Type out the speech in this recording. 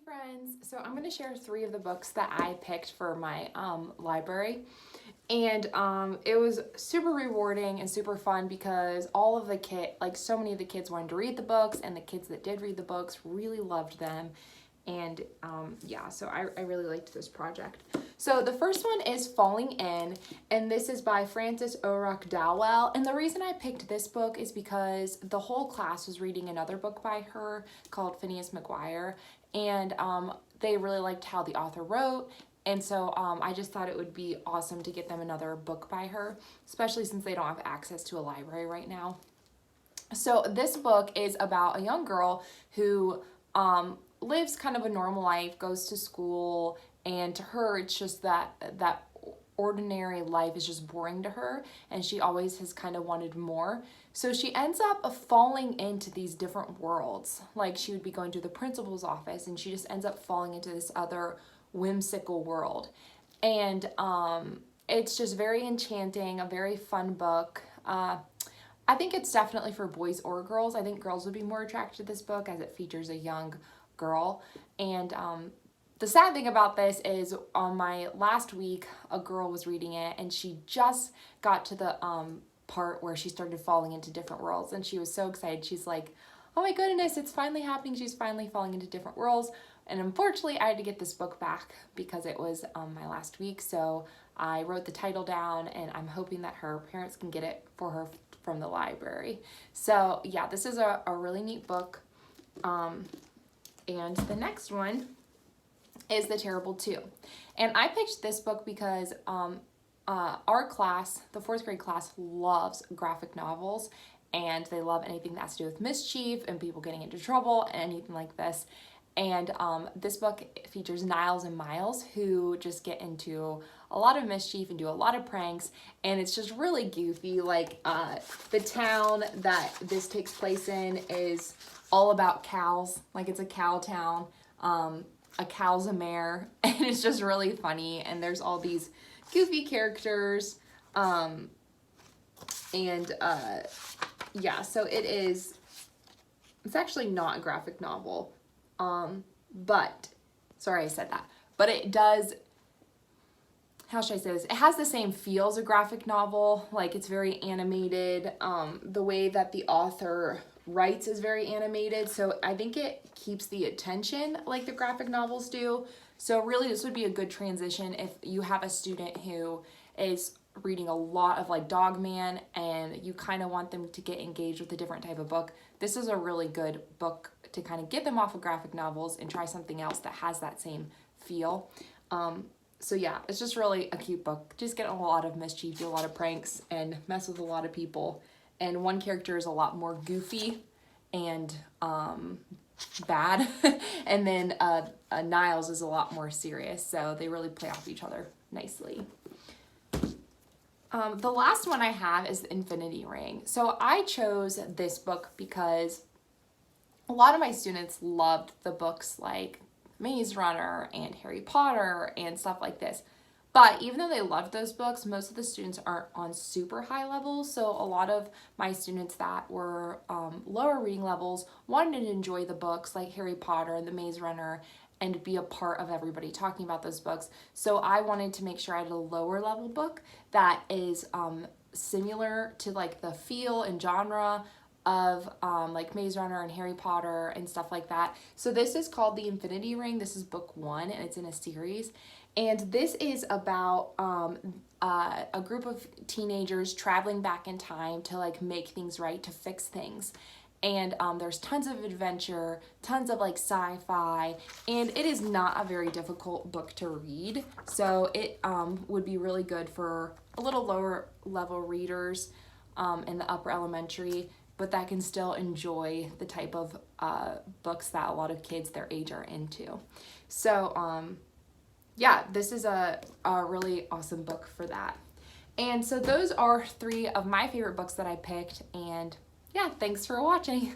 friends, so I'm going to share 3 of the books that I picked for my library, and it was super rewarding and super fun because all of the so many of the kids wanted to read the books, and the kids that did read the books really loved them. And yeah, so I really liked this project. So the first one is Falling In, and this is by Frances O'Rourke Dowell. And the reason I picked this book is because the whole class was reading another book by her called Phineas McGuire, and they really liked how the author wrote. And so I just thought it would be awesome to get them another book by her, especially since they don't have access to a library right now. So this book is about a young girl who lives kind of a normal life, goes to school, and to her it's just that ordinary life is just boring to her, and she always has kind of wanted more. So she ends up falling into these different worlds. Like, she would be going to the principal's office, and she just ends up falling into this other whimsical world. And it's just very enchanting, a very fun book. I think it's definitely for boys or girls. I think girls would be more attracted to this book as it features a young girl. And the sad thing about this is on my last week, a girl was reading it, and she just got to the part where she started falling into different worlds, and she was so excited. She's like, oh my goodness, it's finally happening. She's finally falling into different worlds. And unfortunately, I had to get this book back because it was my last week. So I wrote the title down, and I'm hoping that her parents can get it for her from the library. So yeah, this is a really neat book. And the next one is The Terrible Two. And I picked this book because our class, the 4th grade class, loves graphic novels, and they love anything that has to do with mischief and people getting into trouble and anything like this. And this book features Niles and Miles, who just get into a lot of mischief and do a lot of pranks, and it's just really goofy. Like, the town that this takes place in is all about cows. Like, it's a cow town. A cow's a mare, and it's just really funny, and there's all these goofy characters. Yeah, so it's actually not a graphic novel. But sorry I said that, but it does, how should I say this? It has the same feel as a graphic novel. Like, it's very animated. The way that the author writes is very animated, so I think it keeps the attention like the graphic novels do. So really, this would be a good transition if you have a student who is reading a lot of like Dog Man and you kind of want them to get engaged with a different type of book. This is a really good book to kind of get them off of graphic novels and try something else that has that same feel. So yeah, it's just really a cute book. Just get a lot of mischief, do a lot of pranks, and mess with a lot of people. And one character is a lot more goofy and bad, and then Niles is a lot more serious, so they really play off each other nicely. The last one I have is The Infinity Ring. So I chose this book because a lot of my students loved the books like Maze Runner and Harry Potter and stuff like this. But even though they loved those books, most of the students aren't on super high levels. So a lot of my students that were lower reading levels wanted to enjoy the books like Harry Potter and the Maze Runner and be a part of everybody talking about those books. So I wanted to make sure I had a lower level book that is similar to like the feel and genre of like Maze Runner and Harry Potter and stuff like that. So this is called The Infinity Ring. This is book 1, and it's in a series. And this is about a group of teenagers traveling back in time to like make things right, to fix things. And there's tons of adventure, tons of like sci-fi, and it is not a very difficult book to read. So it would be really good for a little lower level readers in the upper elementary, but that can still enjoy the type of books that a lot of kids their age are into. So yeah, this is a really awesome book for that. And so those are 3 of my favorite books that I picked, and yeah, thanks for watching.